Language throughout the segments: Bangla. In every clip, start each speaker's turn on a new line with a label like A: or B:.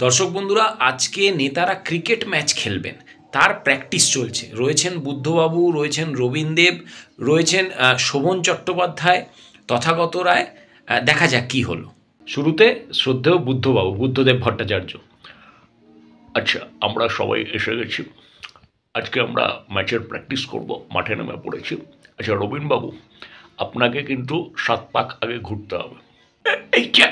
A: দর্শক বন্ধুরা, আজকে নেতারা ক্রিকেট ম্যাচ খেলবেন, তার প্র্যাকটিস চলছে। রয়েছেন বুদ্ধবাবু, রয়েছেন রবীন্দ্রদেব, রয়েছেন শোভন চট্টোপাধ্যায়, তথাগত রায়। দেখা যাক কি হলো। শুরুতে শ্রদ্ধেয় বুদ্ধবাবু, বুদ্ধদেব ভট্টাচার্য।
B: আচ্ছা, আমরা সবাই এসে গেছি। আজকে আমরা ম্যাচের প্র্যাকটিস করব, মাঠে নেমে পড়েছি। আচ্ছা রবীনবাবু, আপনাকে কিন্তু 7 পাক আগে ঘুরতে হবে।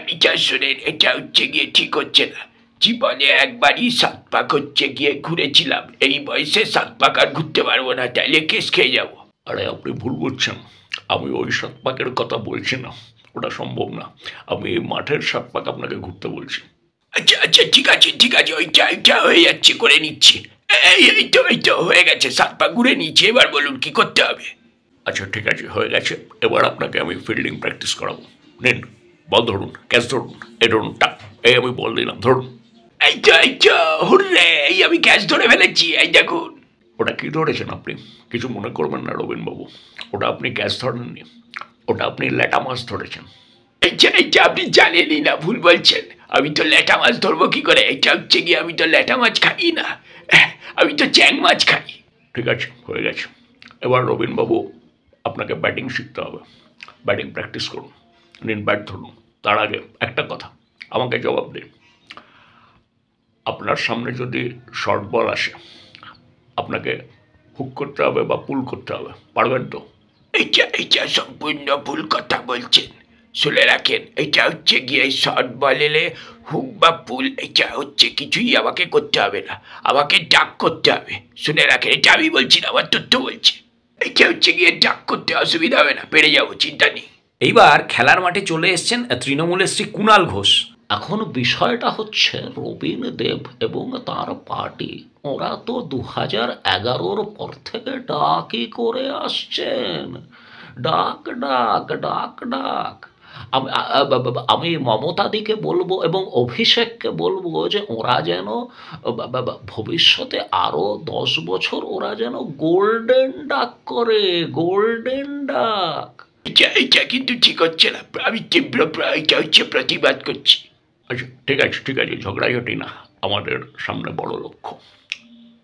C: এটা শোনেন, এটা হচ্ছে গিয়ে ঠিক হচ্ছে না। জীবনে একবারই 7 পাক হচ্ছে গিয়ে ঘুরেছিলাম, এই বয়সে 7 পাক আর ঘুরতে পারবো না, তাইলে কেস খেয়ে যাবো।
B: আরে আপনি ভুল বুঝছেন, আমি ওই 7 পাকের কথা বলছি না, ওটা সম্ভব না। আমি এই মাঠের 7 পাক আপনাকে ঘুরতে বলছি।
C: আচ্ছা আচ্ছা, ঠিক আছে ঠিক আছে, ওইটা হয়ে যাচ্ছে, করে নিচ্ছি। এই তো হয়ে গেছে, 7 পাক ঘুরে নিচ্ছি। এবার বলুন কি করতে হবে।
B: আচ্ছা ঠিক আছে, হয়ে গেছে। এবার আপনাকে আমি ফিল্ডিং প্র্যাকটিস করাবো। নিন, বল ধরুন, ক্যাচ ধরুন, এই ধরুন, টাক, এই আমি বল দিলাম, ধরুন।
C: এই তো হুররে, এই আমি ক্যাচ ধরে ফেলেছি, এই দেখুন।
B: ওটা কি ধরেছেন আপনি? কিছু মনে করবেন না রবীনবাবু, ওটা আপনি ক্যাচ ধরেননি, ওটা আপনি ল্যাটা মাছ ধরেছেন।
C: এইটা আপনি জানেনই না, ভুল বলছেন। আমি তো ল্যাটা মাছ ধরবো কি করে? এটা হচ্ছে গিয়ে, আমি তো ল্যাটা মাছ খাই না, আমি তো চ্যাং মাছ খাই।
B: ঠিক আছে, হয়ে গেছে। এবার রবীনবাবু, আপনাকে ব্যাটিং শিখতে হবে, ব্যাটিং প্র্যাকটিস করুন। নিন, ব্যাট ধরুন। তার আগে একটা কথা, আমাকে জবাব দিন। আপনার সামনে যদি শর্ট বল আসে, আপনাকে হুক করতে হবে বা পুল করতে হবে, পারবেন তো?
C: এটা সম্পূর্ণ ভুল কথা বলছেন। শুনে রাখেন, এটা হচ্ছে গিয়ে শর্ট বল এলে হুক বা পুল, এটা হচ্ছে কিছুই আমাকে করতে হবে না, আমাকে ডাক করতে হবে। শুনে রাখেন, এটা আমি বলছি না, আমার তথ্য বলছে। এটা হচ্ছে গিয়ে ডাক করতে অসুবিধা হবে না, পেরে যাবো, চিন্তা নেই।
A: এইবার খেলার মাঠে চলে এসছেন তৃণমূলের শ্রী কুণাল ঘোষ।
D: এখন বিষয়টা হচ্ছে রবীন দেব এবং তার পার্টি, ওরা তো 2011-র পর থেকে ডাকই করে আসছেন। ডাক ডাক ডাক ডাক। আমি মমতাদিকে বলবো এবং অভিষেককে বলবো যে ওরা যেন ভবিষ্যতে আরো 10 বছর ওরা যেন গোল্ডেন ডাক করে, গোল্ডেন ডাক।
C: এটা কিন্তু ঠিক হচ্ছে না, আমি তীব্র এটা হচ্ছে প্রতিবাদ করছি।
B: আচ্ছা ঠিক আছে ঠিক আছে, ঝগড়াঝাটি না। আমাদের সামনে বড় লক্ষ্য,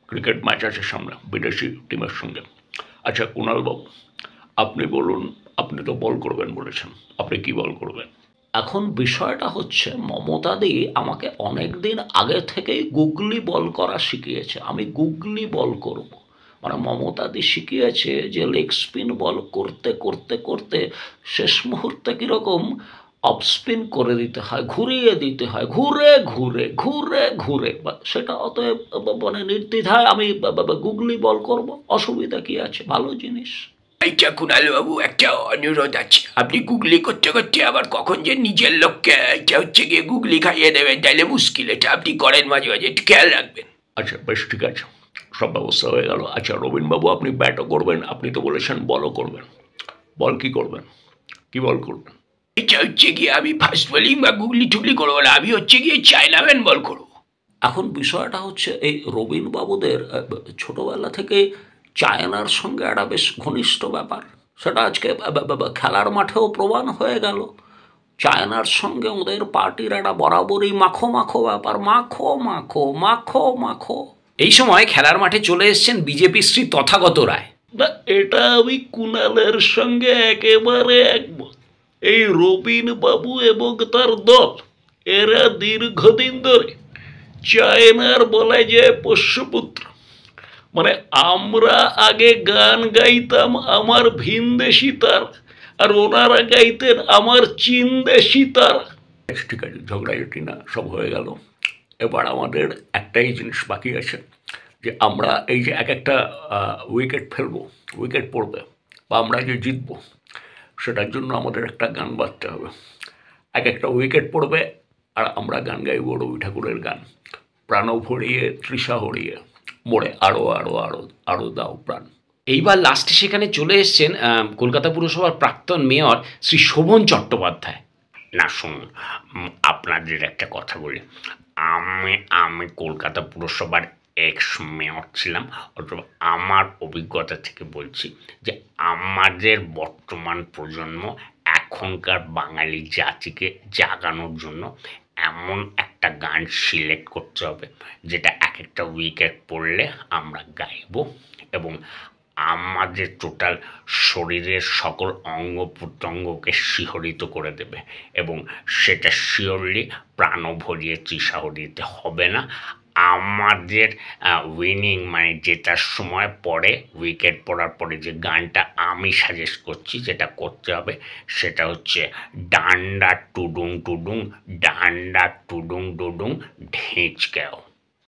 B: ক্রিকেট ম্যাচ আছে সামনে বিদেশি টিমের সঙ্গে। আচ্ছা কুণালবাবু, আপনি বলুন, আপনি তো বল করবেন বলেছেন, আপনি কি বল করবেন?
D: এখন বিষয়টা হচ্ছে মমতাদি আমাকে অনেক দিন আগে থেকেই গুগলি বল করা শিখিয়েছে, আমি গুগলি বল করব। মানে মমতাদি শিখিয়েছে যে লেগ স্পিন বল করতে করতে করতে শেষ মুহূর্তে কীরকম অফ স্পিন করে দিতে হয়, ঘুরিয়ে দিতে হয়, ঘুরে ঘুরে ঘুরে ঘুরে, সেটা অতএব মানে নির্দ্বিধায় আমি গুগলি বল করব। অসুবিধা কি আছে? ভালো জিনিস।
C: এইটা কুণাল বাবু, একটা অনুরোধ আছে। আপনি গুগলি করতে করতে আবার কখন যে নিজের লোককে এটা হচ্ছে গিয়ে গুগলি খাইয়ে দেবেন, তাইলে মুশকিল। এটা আপনি করেন মাঝে মাঝে, একটু খেয়াল রাখবেন।
B: আচ্ছা বেশ, ঠিক আছে, সব ব্যবস্থা হয়ে গেল। আচ্ছা রবীনবাবু, আপনি ব্যাটও করবেন, আপনি তো বলেছেন বলও করবেন। বল কি করবেন, কি বল করবেন?
C: এটা হচ্ছে গিয়ে, আমি ফাস্ট বোলিং বা গুগলি টুগলি করবো না, আমি হচ্ছে গিয়ে চায়নাম্যান বল করবো।
D: এখন বিষয়টা হচ্ছে এই রবীনবাবুদের ছোটোবেলা থেকে চায়নার সঙ্গে একটা বেশ ঘনিষ্ঠ ব্যাপার, সেটা আজকে খেলার মাঠেও প্রমাণ হয়ে গেল। চায়নার সঙ্গে ওদের পার্টির একটা বরাবরই মাখো মাখো ব্যাপার, মাখো মাখো মাখো মাখো।
A: এই সময় খেলার মাঠে চলে এসছেন বিজেপি শ্রী তথাগত রায়।
D: না, এটা আমি কুণালের সঙ্গে একেবারে একমত। এই রবীন বাবু এবং তার দল, এরা দীর্ঘদিন ধরে চায়নার বলা যায় পোষ্যপুত্র। মানে আমরা আগে গান গাইতাম আমার ভিনদেশি তার, আর ওনারা গাইতেন আমার চীনদেশি তার।
B: বেশ ঠিক আছে, ঝগড়াঝাটি না, সব হয়ে গেল। এবার আমাদের একটাই জিনিস বাকি আছে, যে আমরা এই যে এক একটা উইকেট ফেলবো, উইকেট পড়বে বা আমরা যে জিতবো, সেটার জন্য আমাদের একটা গান বাজতে হবে। এক একটা উইকেট পড়বে আর আমরা গান গাইব রবি ঠাকুরের গান, প্রাণ ভরিয়ে তৃষা হরিয়ে মোড়ে আরও আরও আরও আরও দাও প্রাণ।
A: এইবার লাস্টে সেখানে চলে এসছেন কলকাতা পুরসভার প্রাক্তন মেয়র শ্রী শোভন চট্টোপাধ্যায়।
E: না শুনুন, আপনাদের একটা কথা বলি। আমি আমি কলকাতা পুরসভার এক্স মেয়র ছিলাম, অথবা আমার অভিজ্ঞতা থেকে বলছি যে আমাদের বর্তমান প্রজন্ম এখনকার বাঙালি জাতিকে জাগানোর জন্য এমন একটা গান সিলেক্ট করতে হবে যেটা এক একটা উইকেট পড়লে আমরা গাইবো এবং আমাদের টোটাল শরীরের সকল অঙ্গ প্রত্যঙ্গকে শিহরিত করে দেবে এবং সেটা শিওরলি প্রাণ ভরিয়ে তৃষাহ দিতে হবে না। আমাদের উইনিং মানে জেতার সময় পরে উইকেট পড়ার পরে যে গানটা আমি সাজেস্ট করছি যেটা করতে হবে সেটা হচ্ছে ডান্ডা টুডুং টুডুং ডান্ডা টুডুং টুডুং ঢেঁচকেও।